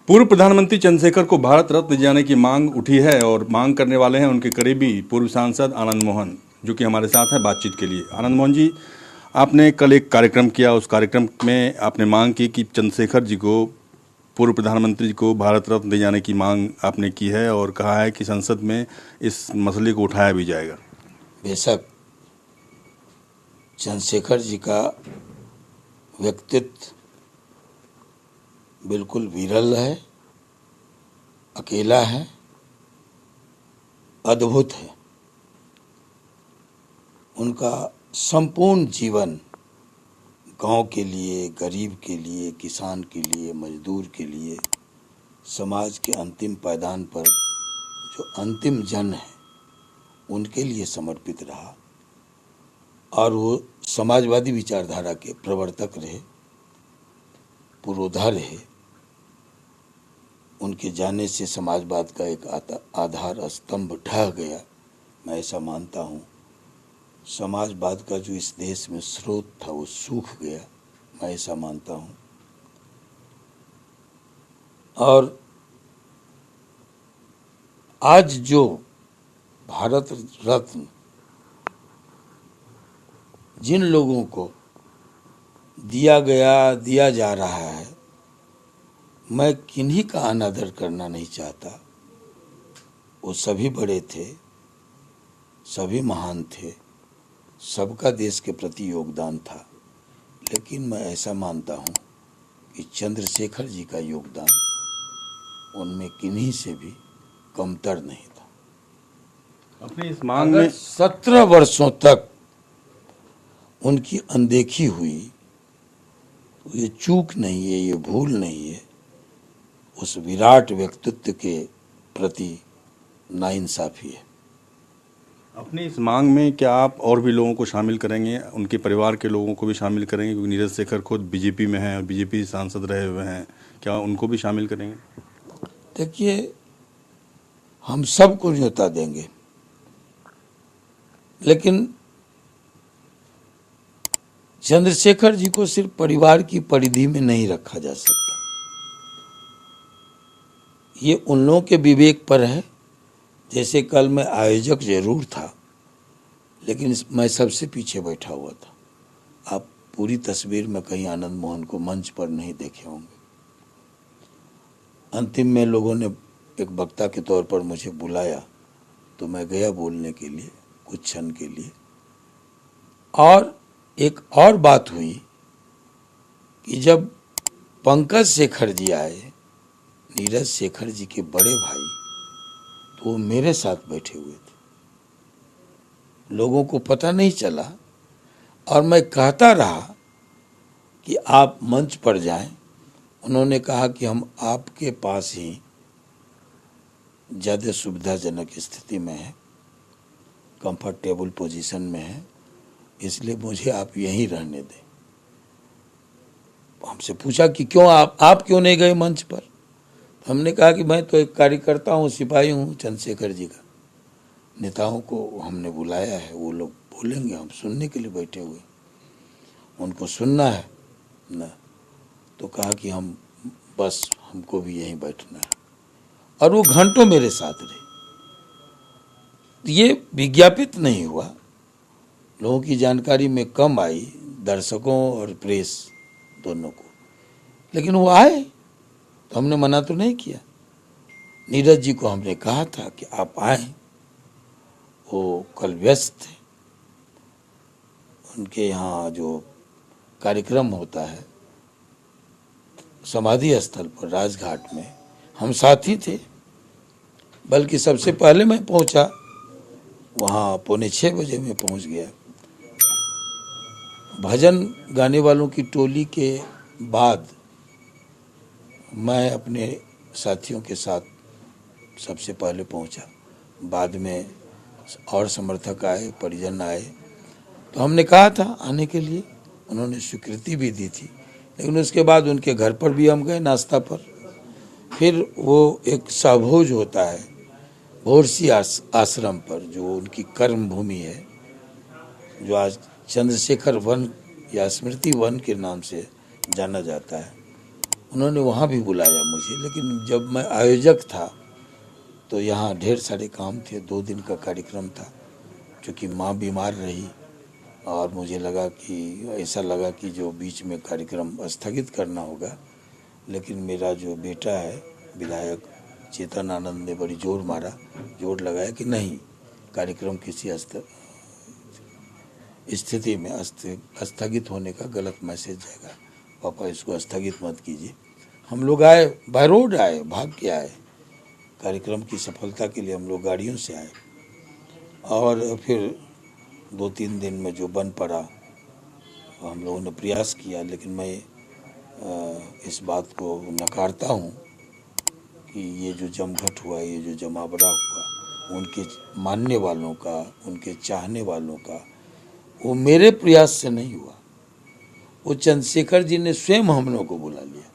पूर्व प्रधानमंत्री चंद्रशेखर को भारत रत्न दिए जाने की मांग उठी है और मांग करने वाले हैं उनके करीबी पूर्व सांसद आनंद मोहन, जो कि हमारे साथ हैं बातचीत के लिए। आनंद मोहन जी, आपने कल एक कार्यक्रम किया, उस कार्यक्रम में आपने मांग की कि चंद्रशेखर जी को, पूर्व प्रधानमंत्री जी को भारत रत्न दिए जाने की मांग आपने की है और कहा है कि संसद में इस मसले को उठाया भी जाएगा। बेशक चंद्रशेखर जी का व्यक्तित्व बिल्कुल विरल है, अकेला है, अद्भुत है। उनका संपूर्ण जीवन गांव के लिए, गरीब के लिए, किसान के लिए, मजदूर के लिए, समाज के अंतिम पायदान पर जो अंतिम जन है उनके लिए समर्पित रहा और वो समाजवादी विचारधारा के प्रवर्तक रहे, पुरोधा रहे। उनके जाने से समाजवाद का एक आधार स्तंभ ढह गया, मैं ऐसा मानता हूँ। समाजवाद का जो इस देश में स्रोत था वो सूख गया, मैं ऐसा मानता हूँ। और आज जो भारत रत्न जिन लोगों को दिया जा रहा है, मैं किन्हीं का अनादर करना नहीं चाहता। वो सभी बड़े थे, सभी महान थे, सबका देश के प्रति योगदान था, लेकिन मैं ऐसा मानता हूँ कि चंद्रशेखर जी का योगदान उनमें किन्हीं से भी कमतर नहीं था। अपनी इस मांग में 17 वर्षों तक उनकी अनदेखी हुई, तो ये चूक नहीं है, ये भूल नहीं है, उस विराट व्यक्तित्व के प्रति नाइंसाफी है। अपनी इस मांग में क्या आप और भी लोगों को शामिल करेंगे, उनके परिवार के लोगों को भी शामिल करेंगे? क्योंकि नीरज शेखर खुद बीजेपी में हैं और बीजेपी सांसद रहे हुए हैं, क्या उनको भी शामिल करेंगे? देखिए, हम सबको न्योता देंगे, लेकिन चंद्रशेखर जी को सिर्फ परिवार की परिधि में नहीं रखा जा सकता। ये उन लोगों के विवेक पर है। जैसे कल मैं आयोजक जरूर था, लेकिन मैं सबसे पीछे बैठा हुआ था। आप पूरी तस्वीर में कहीं आनंद मोहन को मंच पर नहीं देखे होंगे। अंतिम में लोगों ने एक वक्ता के तौर पर मुझे बुलाया, तो मैं गया बोलने के लिए कुछ क्षण के लिए। और एक और बात हुई कि जब पंकज शेखर जी आए, नीरज शेखर जी के बड़े भाई, तो वो मेरे साथ बैठे हुए थे। लोगों को पता नहीं चला और मैं कहता रहा कि आप मंच पर जाएं। उन्होंने कहा कि हम आपके पास ही ज़्यादा सुविधाजनक स्थिति में हैं, कंफर्टेबल पोजीशन में हैं, इसलिए मुझे आप यहीं रहने दें। हमसे पूछा कि क्यों आप क्यों नहीं गए मंच पर? तो हमने कहा कि मैं तो एक कार्यकर्ता हूँ, सिपाही हूँ चंद्रशेखर जी का। नेताओं को हमने बुलाया है, वो लोग बोलेंगे, हम सुनने के लिए बैठे हुए, उनको सुनना है ना। तो कहा कि हम बस हमको भी यहीं बैठना है, और वो घंटों मेरे साथ रहे। ये विज्ञापित नहीं हुआ, लोगों की जानकारी में कम आई, दर्शकों और प्रेस दोनों को, लेकिन वो आए तो हमने मना तो नहीं किया। नीरज जी को हमने कहा था कि आप आए, वो कल व्यस्त थे। उनके यहाँ जो कार्यक्रम होता है समाधि स्थल पर राजघाट में, हम साथी थे, बल्कि सबसे पहले मैं पहुंचा वहाँ, 5:45 बजे में पहुंच गया। भजन गाने वालों की टोली के बाद मैं अपने साथियों के साथ सबसे पहले पहुंचा। बाद में और समर्थक आए, परिजन आए, तो हमने कहा था आने के लिए, उन्होंने स्वीकृति भी दी थी। लेकिन उसके बाद उनके घर पर भी हम गए नाश्ता पर। फिर वो एक सहभोज होता है भोरसी आश्रम पर, जो उनकी कर्म भूमि है, जो आज चंद्रशेखर वन या स्मृति वन के नाम से जाना जाता है। उन्होंने वहाँ भी बुलाया मुझे, लेकिन जब मैं आयोजक था तो यहाँ ढेर सारे काम थे, 2 दिन का कार्यक्रम था। चूँकि माँ बीमार रही और मुझे लगा कि ऐसा लगा कि जो बीच में कार्यक्रम स्थगित करना होगा, लेकिन मेरा जो बेटा है विधायक चेतन आनंद ने बड़ी जोर लगाया कि नहीं, कार्यक्रम किसी स्थिति में स्थगित होने का गलत मैसेज जाएगा, पापा इसको स्थगित मत कीजिए। हम लोग आए, बाय रोड आए, भाग के आए, कार्यक्रम की सफलता के लिए हम लोग गाड़ियों से आए और फिर 2-3 दिन में जो बन पड़ा हम लोगों ने प्रयास किया, लेकिन मैं इस बात को नकारता हूँ कि ये जो जमघट हुआ, ये जो जमावड़ा हुआ, उनके मानने वालों का, उनके चाहने वालों का, वो मेरे प्रयास से नहीं हुआ। वो चंद्रशेखर जी ने स्वयं हम लोगों को बुला लिया।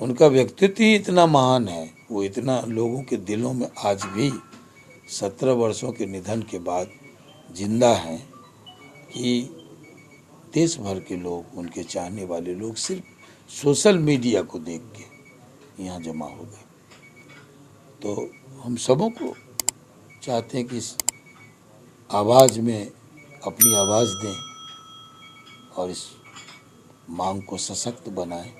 उनका व्यक्तित्व ही इतना महान है, वो इतना लोगों के दिलों में आज भी 17 वर्षों के निधन के बाद जिंदा हैं कि देश भर के लोग, उनके चाहने वाले लोग सिर्फ सोशल मीडिया को देख के यहाँ जमा हो गए। तो हम सबों को चाहते हैं कि इस आवाज़ में अपनी आवाज़ दें और इस मांग को सशक्त बनाएं।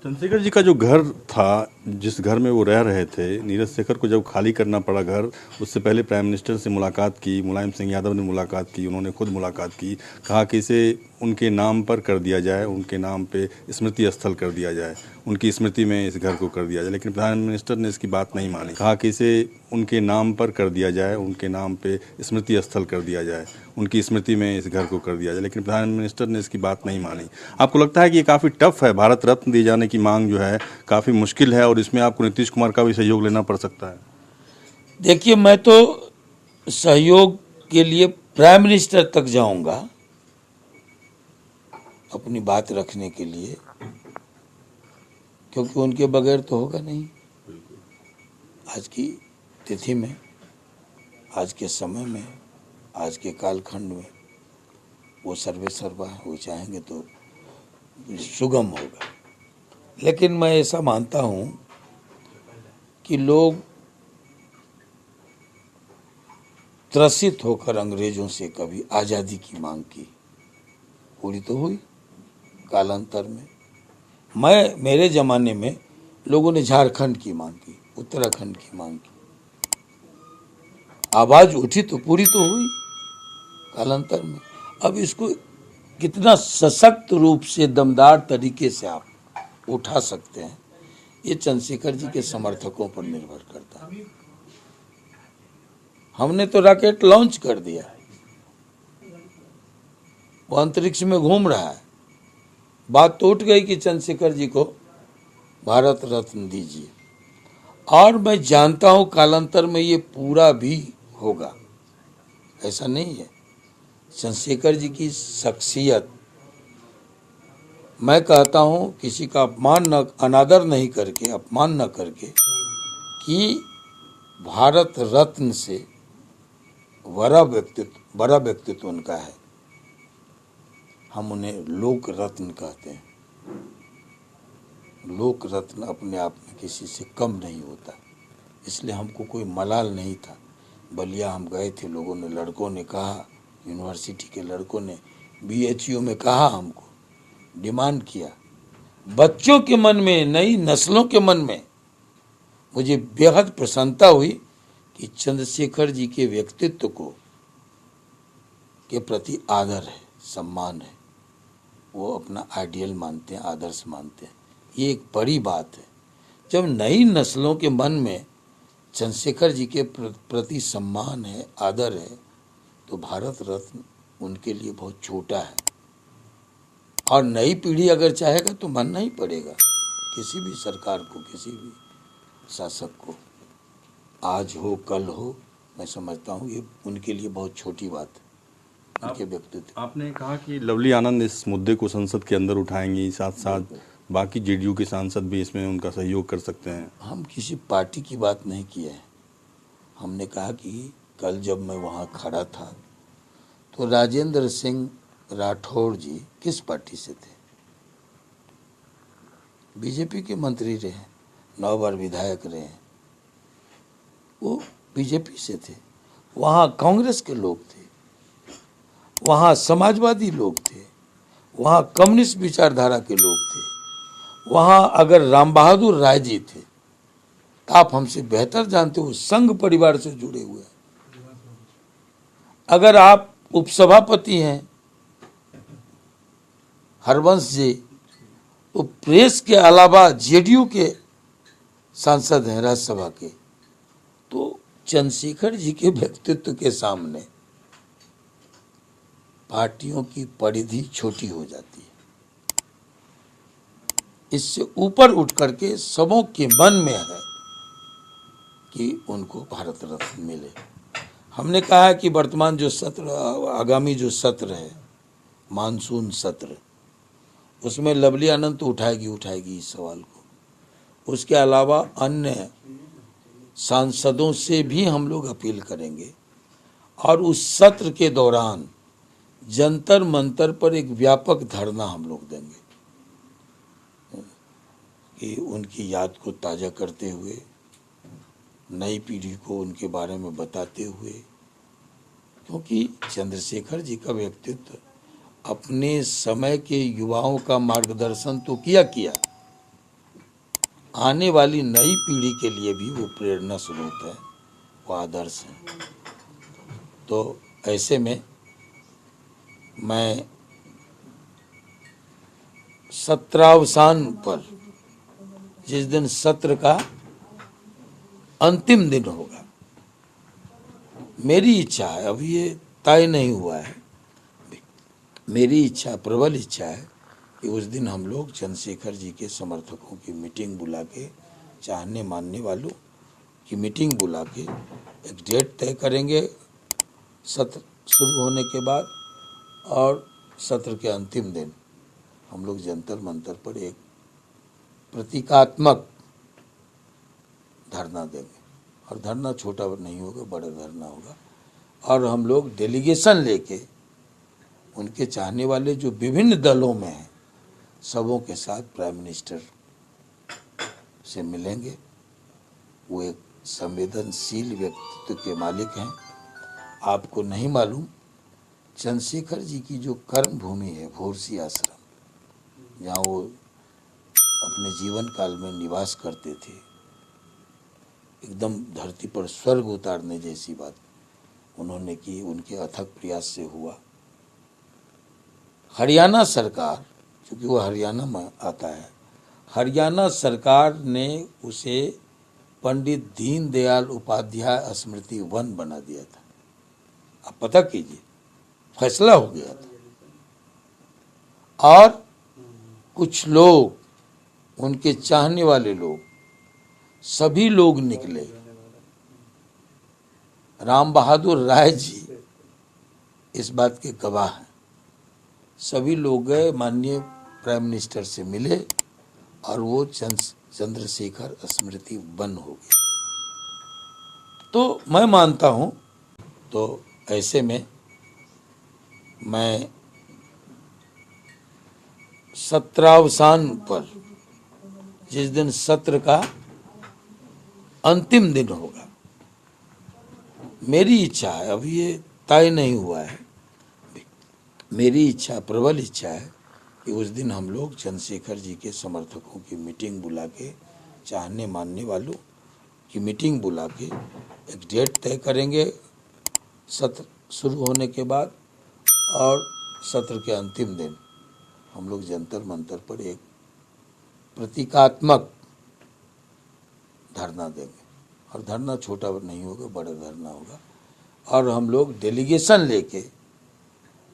चंद्रशेखर जी का जो घर था, जिस घर में वो रह रहे थे, नीरज शेखर को जब खाली करना पड़ा घर, उससे पहले प्राइम मिनिस्टर से मुलाकात की, मुलायम सिंह यादव ने मुलाकात की, उन्होंने खुद मुलाकात की, कहा कि इसे उनके नाम पर कर दिया जाए, उनके नाम पे स्मृति स्थल कर दिया जाए, उनकी स्मृति में इस घर को कर दिया जाए। लेकिन प्राइम मिनिस्टर ने इसकी बात नहीं मानी, कहा कि इसे उनके नाम पर कर दिया जाए, उनके नाम पे स्मृति स्थल कर दिया जाए, उनकी स्मृति में इस घर को कर दिया जाए। लेकिन प्राइम मिनिस्टर ने इसकी बात नहीं मानी। आपको लगता है कि ये काफ़ी टफ है, भारत रत्न दिए जाने की मांग जो है काफ़ी मुश्किल है और इसमें आपको नीतीश कुमार का भी सहयोग लेना पड़ सकता है? देखिए, मैं तो सहयोग के लिए प्राइम मिनिस्टर तक जाऊंगा अपनी बात रखने के लिए, क्योंकि उनके बगैर तो होगा नहीं। आज की तिथि में, आज के समय में, आज के कालखंड में वो सर्वे सर्वा है, वो चाहेंगे तो सुगम होगा। लेकिन मैं ऐसा मानता हूँ कि लोग त्रसित होकर अंग्रेजों से कभी आज़ादी की मांग की, पूरी तो हुई कालांतर में। मेरे ज़माने में लोगों ने झारखंड की मांग की, उत्तराखंड की मांग की, आवाज़ उठी तो पूरी तो हुई कालांतर में। अब इसको कितना सशक्त रूप से, दमदार तरीके से आप उठा सकते हैं, ये चंद्रशेखर जी के समर्थकों पर निर्भर करता है। हमने तो रॉकेट लॉन्च कर दिया, वो अंतरिक्ष में घूम रहा है। बात तो उठ गई कि चंद्रशेखर जी को भारत रत्न दीजिए, और मैं जानता हूं कालांतर में ये पूरा भी होगा, ऐसा नहीं है। चंद्रशेखर जी की शख्सियत, मैं कहता हूं किसी का अनादर नहीं करके, अपमान न करके, कि भारत रत्न से बड़ा व्यक्तित्व उनका है। हम उन्हें लोक रत्न कहते हैं। लोक रत्न अपने आप में किसी से कम नहीं होता, इसलिए हमको कोई मलाल नहीं था। बलिया हम गए थे, लोगों ने, लड़कों ने कहा, यूनिवर्सिटी के लड़कों ने BHU में कहा, हमको डिमांड किया। बच्चों के मन में, नई नस्लों के मन में मुझे बेहद प्रसन्नता हुई कि चंद्रशेखर जी के व्यक्तित्व के प्रति आदर है, सम्मान है, वो अपना आइडियल मानते हैं, आदर्श मानते हैं। ये एक बड़ी बात है। जब नई नस्लों के मन में चंद्रशेखर जी के प्रति सम्मान है, आदर है, तो भारत रत्न उनके लिए बहुत छोटा है। और नई पीढ़ी अगर चाहेगा तो मानना ही पड़ेगा किसी भी सरकार को, किसी भी शासक को, आज हो कल हो। मैं समझता हूँ ये उनके लिए बहुत छोटी बात है, उनके व्यक्तित्व। आपने कहा कि लवली आनंद इस मुद्दे को संसद के अंदर उठाएंगी, साथ साथ बाकी JDU के सांसद भी इसमें उनका सहयोग कर सकते हैं। हम किसी पार्टी की बात नहीं किए हैं। हमने कहा कि कल जब मैं वहाँ खड़ा था तो राजेंद्र सिंह राठौड़ जी किस पार्टी से थे? बीजेपी के मंत्री रहे, 9 बार विधायक रहे, वो बीजेपी से थे। वहाँ कांग्रेस के लोग थे, वहाँ समाजवादी लोग थे, वहाँ कम्युनिस्ट विचारधारा के लोग थे, वहाँ अगर राम बहादुर राय जी थे, तो आप हमसे बेहतर जानते हो, संघ परिवार से जुड़े हुए हैं। अगर आप उपसभापति हैं हरवंश जी, तो प्रेस के अलावा जेडीयू के सांसद हैं राज्यसभा के, तो चंद्रशेखर जी के व्यक्तित्व के सामने पार्टियों की परिधि छोटी हो जाती है। इससे ऊपर उठ करके सबों के मन में है कि उनको भारत रत्न मिले। हमने कहा है कि वर्तमान जो सत्र, आगामी जो सत्र है, मानसून सत्र, उसमें लवली आनंद तो उठाएगी इस सवाल को। उसके अलावा अन्य सांसदों से भी हम लोग अपील करेंगे और उस सत्र के दौरान जंतर मंतर पर एक व्यापक धरना हम लोग देंगे कि उनकी याद को ताज़ा करते हुए, नई पीढ़ी को उनके बारे में बताते हुए, क्योंकि चंद्रशेखर जी का व्यक्तित्व अपने समय के युवाओं का मार्गदर्शन तो किया, आने वाली नई पीढ़ी के लिए भी वो प्रेरणा स्रोत है, वो आदर्श है। तो ऐसे में मैं सत्रावसान पर, जिस दिन सत्र का अंतिम दिन होगा, मेरी इच्छा है, अभी ये तय नहीं हुआ है, मेरी इच्छा, प्रबल इच्छा है कि उस दिन हम लोग चंद्रशेखर जी के समर्थकों की मीटिंग बुला के, चाहने मानने वालों की मीटिंग बुला के एक डेट तय करेंगे सत्र शुरू होने के बाद, और सत्र के अंतिम दिन हम लोग जंतर मंतर पर एक प्रतीकात्मक धरना देंगे। और धरना छोटा नहीं होगा, बड़ा धरना होगा। और हम लोग डेलीगेशन लेके उनके चाहने वाले जो विभिन्न दलों में हैं, सबों के साथ प्राइम मिनिस्टर से मिलेंगे। वो एक संवेदनशील व्यक्तित्व के मालिक हैं। आपको नहीं मालूम, चंद्रशेखर जी की जो कर्म भूमि है भोरसी आश्रम, जहाँ वो अपने जीवन काल में निवास करते थे, एकदम धरती पर स्वर्ग उतारने जैसी बात उन्होंने की, उनके अथक प्रयास से हुआ। हरियाणा सरकार, क्योंकि वो हरियाणा में आता है, हरियाणा सरकार ने उसे पंडित दीनदयाल उपाध्याय स्मृति वन बना दिया था। आप पता कीजिए, फैसला हो गया था। और कुछ लोग, उनके चाहने वाले लोग, सभी लोग निकले। राम बहादुर राय जी इस बात के गवाह हैं। सभी लोग गए, माननीय प्राइम मिनिस्टर से मिले, और वो चंद्रशेखर स्मृति वन हो गया। तो मैं मानता हूं, तो ऐसे में मैं सत्रावसान पर, जिस दिन सत्र का अंतिम दिन होगा, मेरी इच्छा है, अभी ये तय नहीं हुआ है, मेरी इच्छा, प्रबल इच्छा है कि उस दिन हम लोग चंद्रशेखर जी के समर्थकों की मीटिंग बुला के, चाहने मानने वालों की मीटिंग बुला के एक डेट तय करेंगे सत्र शुरू होने के बाद, और सत्र के अंतिम दिन हम लोग जंतर मंतर पर एक प्रतीकात्मक धरना देंगे। और धरना छोटा नहीं होगा, बड़ा धरना होगा। और हम लोग डेलीगेशन लेके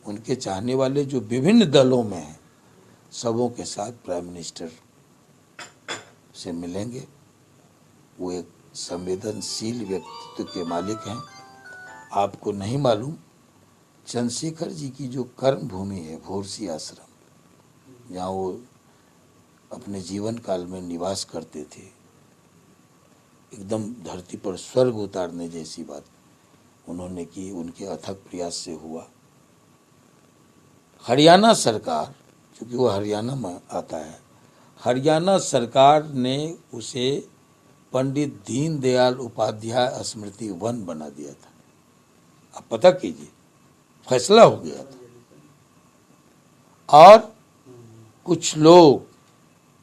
उनके चाहने वाले जो विभिन्न दलों में हैं, सबों के साथ प्राइम मिनिस्टर से मिलेंगे। वो एक संवेदनशील व्यक्तित्व के मालिक हैं। आपको नहीं मालूम, चंद्रशेखर जी की जो कर्म भूमि है भोरसी आश्रम, जहाँ वो अपने जीवन काल में निवास करते थे, एकदम धरती पर स्वर्ग उतारने जैसी बात उन्होंने की, उनके अथक प्रयास से हुआ। हरियाणा सरकार, क्योंकि वो हरियाणा में आता है, हरियाणा सरकार ने उसे पंडित दीनदयाल उपाध्याय स्मृति वन बना दिया था। आप पता कीजिए, फैसला हो गया था। और कुछ लोग,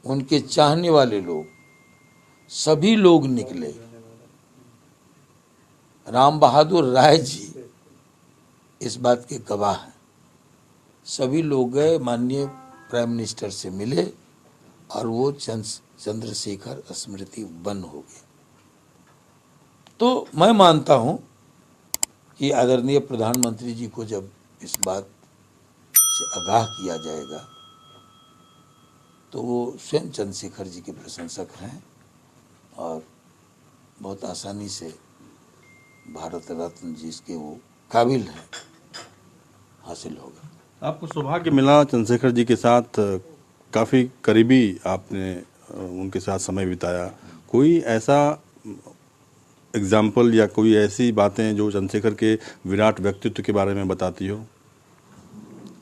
उनके चाहने वाले लोग, सभी लोग निकले। राम बहादुर राय जी इस बात के गवाह हैं। सभी लोग गए, माननीय प्राइम मिनिस्टर से मिले और वो चंद्रशेखर स्मृति वन हो गया। तो मैं मानता हूं कि आदरणीय प्रधानमंत्री जी को जब इस बात से आगाह किया जाएगा तो वो स्वयं चंद्रशेखर जी के प्रशंसक हैं और बहुत आसानी से भारत रत्न जिसके वो काबिल हैं हासिल होगा। आपको सौभाग्य मिला चंद्रशेखर जी के साथ, काफ़ी करीबी आपने उनके साथ समय बिताया। कोई ऐसा एग्जाम्पल या कोई ऐसी बातें जो चंद्रशेखर के विराट व्यक्तित्व के बारे में बताती हो?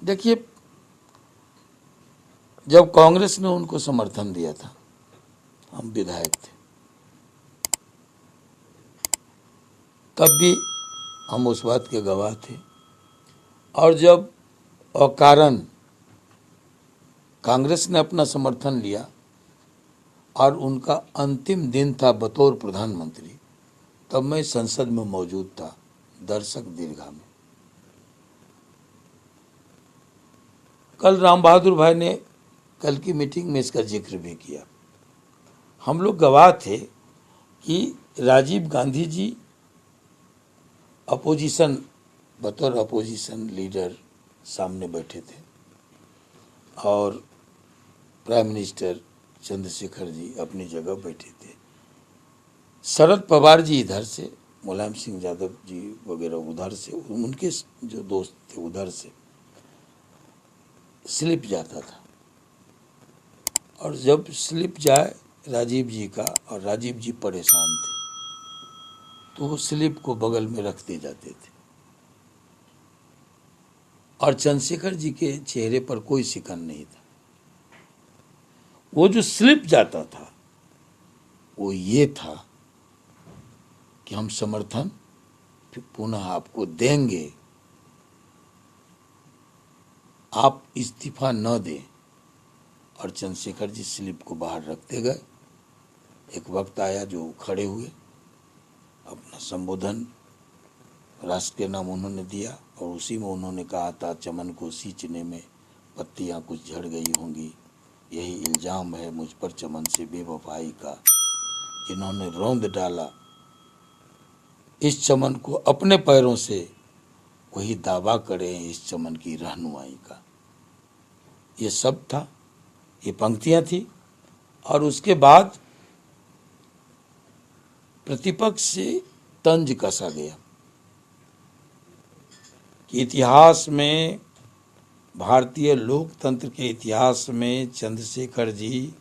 देखिए, जब कांग्रेस ने उनको समर्थन दिया था, हम विधायक थे, तब भी हम उस बात के गवाह थे। और जब अकारण कांग्रेस ने अपना समर्थन लिया और उनका अंतिम दिन था बतौर प्रधानमंत्री, तब मैं संसद में मौजूद था, दर्शक दीर्घा में। कल राम बहादुर भाई ने कल की मीटिंग में इसका जिक्र भी किया। हम लोग गवाह थे कि राजीव गांधी जी अपोजिशन, बतौर अपोजिशन लीडर सामने बैठे थे और प्राइम मिनिस्टर चंद्रशेखर जी अपनी जगह बैठे थे। शरद पवार जी इधर से, मुलायम सिंह यादव जी वगैरह उधर से, उनके जो दोस्त थे उधर से स्लिप जाता था। और जब स्लिप जाए राजीव जी का, और राजीव जी परेशान थे, तो वो स्लिप को बगल में रखते जाते थे और चंद्रशेखर जी के चेहरे पर कोई शिकन नहीं था। वो जो स्लिप जाता था वो ये था कि हम समर्थन पुनः आपको देंगे, आप इस्तीफा न दें। और चंद्रशेखर जी स्लिप को बाहर रखते गए। एक वक्त आया जो खड़े हुए, अपना संबोधन राष्ट्र के नाम उन्होंने दिया और उसी में उन्होंने कहा था, चमन को सींचने में पत्तियां कुछ झड़ गई होंगी, यही इल्जाम है मुझ पर चमन से बेवफाई का, जिन्होंने रौंद डाला इस चमन को अपने पैरों से, वही दावा करें इस चमन की रहनुमाई का। ये सब था, ये पंक्तियां थी। और उसके बाद प्रतिपक्ष से तंज कसा गया कि इतिहास में, भारतीय लोकतंत्र के इतिहास में चंद्रशेखर जी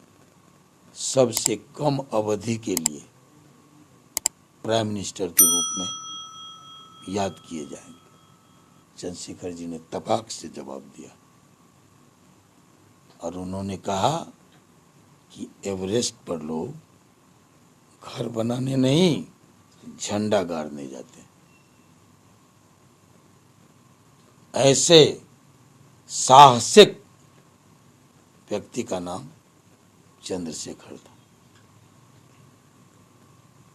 सबसे कम अवधि के लिए प्राइम मिनिस्टर के रूप में याद किए जाएंगे। चंद्रशेखर जी ने तपाक से जवाब दिया और उन्होंने कहा कि एवरेस्ट पर लोग घर बनाने नहीं, झंडा गाड़ने जाते हैं। ऐसे साहसिक व्यक्ति का नाम चंद्रशेखर था।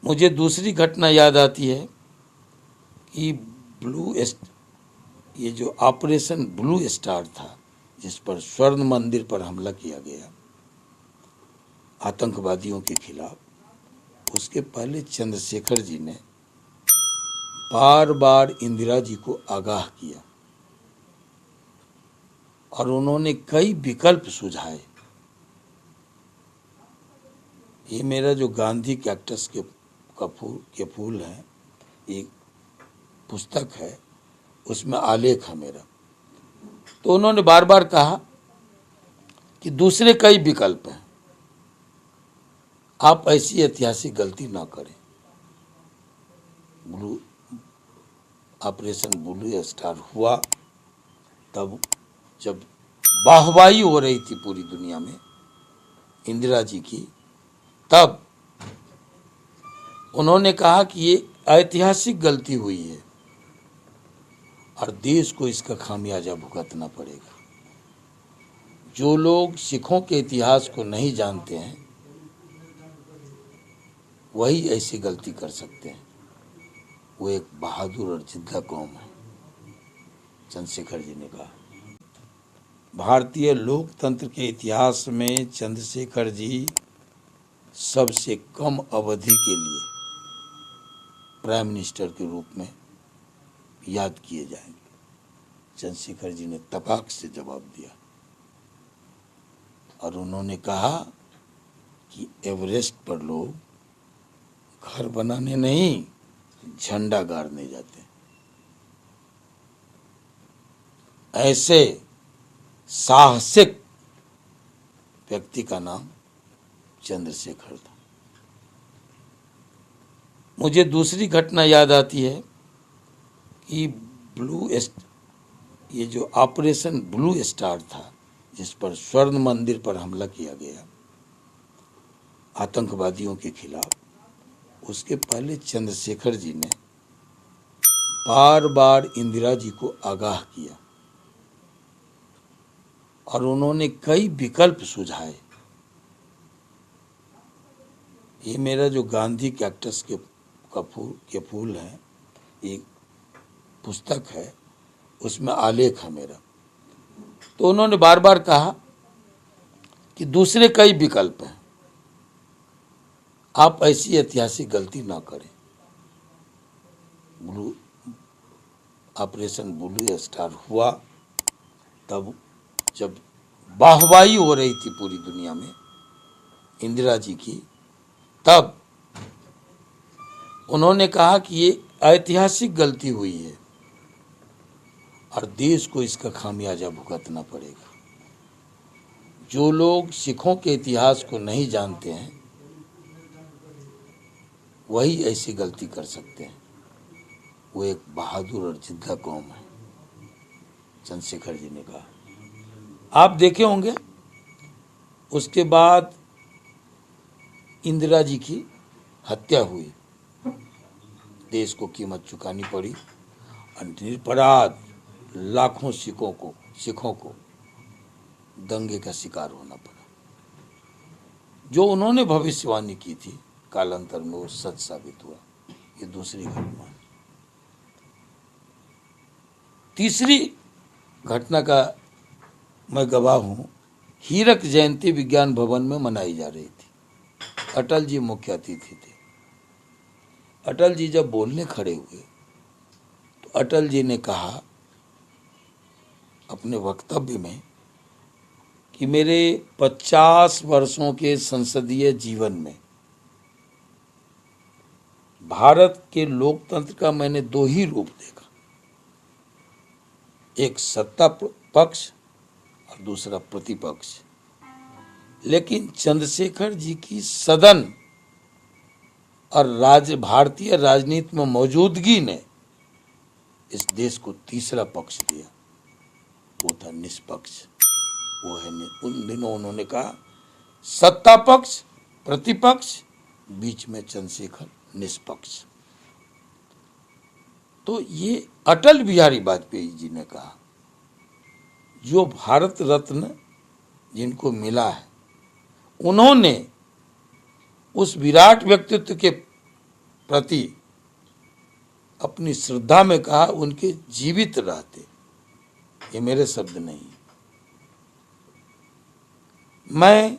मुझे दूसरी घटना याद आती है कि ये जो ऑपरेशन ब्लू स्टार था, जिस पर स्वर्ण मंदिर पर हमला किया गया आतंकवादियों के खिलाफ, उसके पहले चंद्रशेखर जी ने बार बार इंदिरा जी को आगाह किया और उन्होंने कई विकल्प सुझाए। ये मेरा जो गांधी कैक्टस के फूल है, एक पुस्तक है, उसमें आलेख है मेरा। तो उन्होंने बार बार कहा कि दूसरे कई विकल्प हैं, आप ऐसी ऐतिहासिक गलती ना करें। ऑपरेशन ब्लू स्टार हुआ तब जब वाहवाही हो रही थी पूरी दुनिया में, इंदिरा जी की, तब उन्होंने कहा कि ये ऐतिहासिक गलती हुई है और देश को इसका खामियाजा भुगतना पड़ेगा। जो लोग सिखों के इतिहास को नहीं जानते हैं वही ऐसी गलती कर सकते हैं। वो एक बहादुर और जिद्दा कौम है, चंद्रशेखर जी ने कहा। भारतीय लोकतंत्र के इतिहास में चंद्रशेखर जी सबसे कम अवधि के लिए प्राइम मिनिस्टर के रूप में याद किए जाएंगे। चंद्रशेखर जी ने तपाक से जवाब दिया और उन्होंने कहा कि एवरेस्ट पर लोग घर बनाने नहीं, झंडा गाड़ने जाते हैं। ऐसे साहसिक व्यक्ति का नाम चंद्रशेखर था। मुझे दूसरी घटना याद आती है कि ये जो ऑपरेशन ब्लू स्टार था, जिस पर स्वर्ण मंदिर पर हमला किया गया आतंकवादियों के खिलाफ, उसके पहले चंद्रशेखर जी ने बार बार इंदिरा जी को आगाह किया और उन्होंने कई विकल्प सुझाए। ये मेरा जो गांधी कैक्टस के फूल है, एक पुस्तक है, उसमें आलेख है मेरा। तो उन्होंने बार बार कहा कि दूसरे कई विकल्प हैं, आप ऐसी ऐतिहासिक गलती ना करें। ऑपरेशन ब्लू स्टार हुआ तब जब वाहवाही हो रही थी पूरी दुनिया में इंदिरा जी की, तब उन्होंने कहा कि ये ऐतिहासिक गलती हुई है और देश को इसका खामियाजा भुगतना पड़ेगा। जो लोग सिखों के इतिहास को नहीं जानते हैं वही ऐसी गलती कर सकते हैं। वो एक बहादुर और जिद्दा कौम है, चंद्रशेखर जी ने कहा। आप देखे होंगे उसके बाद इंदिरा जी की हत्या हुई, देश को कीमत चुकानी पड़ी और निरपराध लाखों सिखों को दंगे का शिकार होना पड़ा। जो उन्होंने भविष्यवाणी की थी कालांतर में वो सच साबित हुआ। ये दूसरी घटना है। तीसरी घटना का मैं गवाह हूं। हीरक जयंती विज्ञान भवन में मनाई जा रही थी। अटल जी मुख्य अतिथि थे। अटल जी जब बोलने खड़े हुए तो अटल जी ने कहा अपने वक्तव्य में कि मेरे 50 वर्षों के संसदीय जीवन में भारत के लोकतंत्र का मैंने दो ही रूप देखा, एक सत्ता पक्ष और दूसरा प्रतिपक्ष। लेकिन चंद्रशेखर जी की सदन और भारतीय राजनीति में मौजूदगी ने इस देश को तीसरा पक्ष दिया, वो था निष्पक्ष। वो है उन दिनों उन्होंने कहा सत्ता पक्ष प्रतिपक्ष, बीच में चंद्रशेखर निष्पक्ष। तो ये अटल बिहारी वाजपेयी जी ने कहा, जो भारत रत्न जिनको मिला है, उन्होंने उस विराट व्यक्तित्व के प्रति अपनी श्रद्धा में कहा उनके जीवित रहते। ये मेरे शब्द नहीं। मैं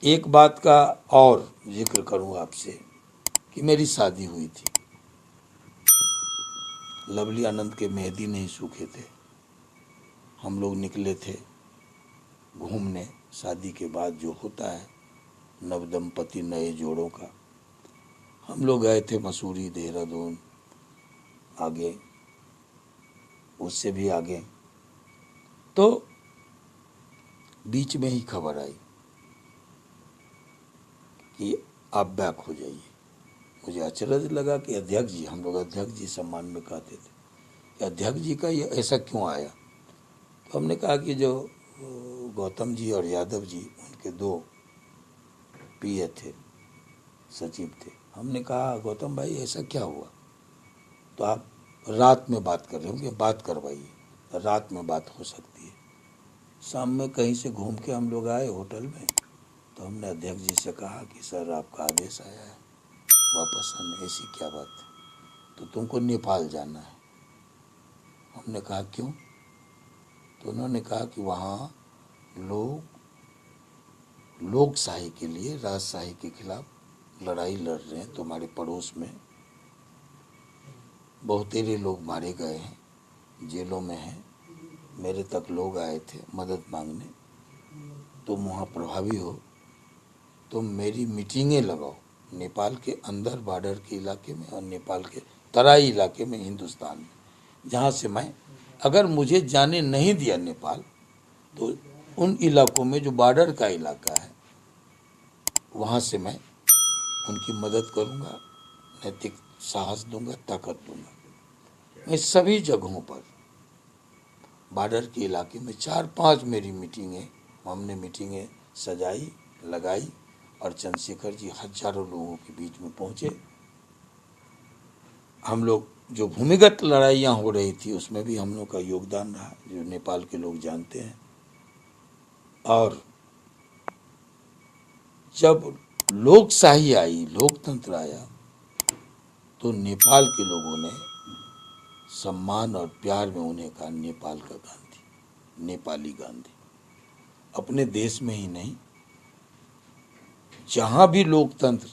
एक बात का और जिक्र करूं आपसे कि मेरी शादी हुई थी। लवली आनंद के मेहंदी नहीं सूखे थे। हम लोग निकले थे घूमने। शादी के बाद जो होता है नवदंपति नए जोड़ों का, हम लोग गए थे मसूरी, देहरादून, आगे उससे भी आगे। तो बीच में ही खबर आई कि आप बैक हो जाइए। मुझे अचरज लगा कि अध्यक्ष जी, हम लोग अध्यक्ष जी सम्मान में कहते थे, कि अध्यक्ष जी का ये ऐसा क्यों आया। तो हमने कहा कि जो गौतम जी और यादव जी उनके दो पीए थे, सचिव थे। हमने कहा गौतम भाई ऐसा क्या हुआ, तो आप रात में बात कर रहे होंगे, बात करवाइए, रात में बात हो सकती है। शाम में कहीं से घूम के हम लोग आए होटल में, तो हमने अध्यक्ष जी से कहा कि सर आपका आदेश आया है वापस आने। ऐसी क्या बात है, तो तुमको नेपाल जाना है। हमने कहा क्यों, तो उन्होंने कहा कि वहाँ लोग लोकशाही के लिए, राजशाही के खिलाफ लड़ाई लड़ रहे हैं। तुम्हारे पड़ोस में बहुतेरे लोग मारे गए हैं, जेलों में हैं। मेरे तक लोग आए थे मदद मांगने। तुम वहाँ प्रभावी हो, तुम मेरी मीटिंगें लगाओ नेपाल के अंदर बॉर्डर के इलाके में और नेपाल के तराई इलाके में, हिंदुस्तान में, जहाँ से मैं, अगर मुझे जाने नहीं दिया नेपाल, तो उन इलाकों में जो बॉर्डर का इलाका है वहाँ से मैं उनकी मदद करूँगा, नैतिक साहस दूंगा, ताकत दूंगा। मैं सभी जगहों पर बॉर्डर के इलाके में 4-5 मेरी मीटिंगें, हमने मीटिंगें सजाई, लगाई, और चंद्रशेखर जी हजारों लोगों के बीच में पहुँचे। हम लोग जो भूमिगत लड़ाइयाँ हो रही थी उसमें भी हम लोग का योगदान रहा, जो नेपाल के लोग जानते हैं। और जब लोकशाही आई, लोकतंत्र आया, तो नेपाल के लोगों ने सम्मान और प्यार में उन्हें कहा नेपाल का गांधी, नेपाली गांधी। अपने देश में ही नहीं, जहाँ भी लोकतंत्र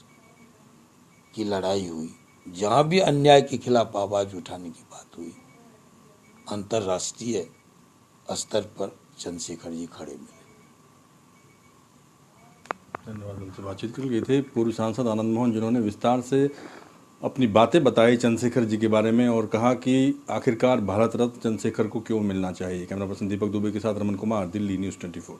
की लड़ाई हुई, जहाँ भी अन्याय के खिलाफ आवाज उठाने की बात हुई, अंतर्राष्ट्रीय स्तर पर चंद्रशेखर जी खड़े मिले। धन्यवाद। उनसे बातचीत कर लिए थे पूर्व सांसद आनंद मोहन, जिन्होंने विस्तार से अपनी बातें बताई चंद्रशेखर जी के बारे में और कहा कि आखिरकार भारत रत्न चंद्रशेखर को क्यों मिलना चाहिए। कैमरा पर्सन दीपक दुबे के साथ रमन कुमार, दिल्ली न्यूज़ 24।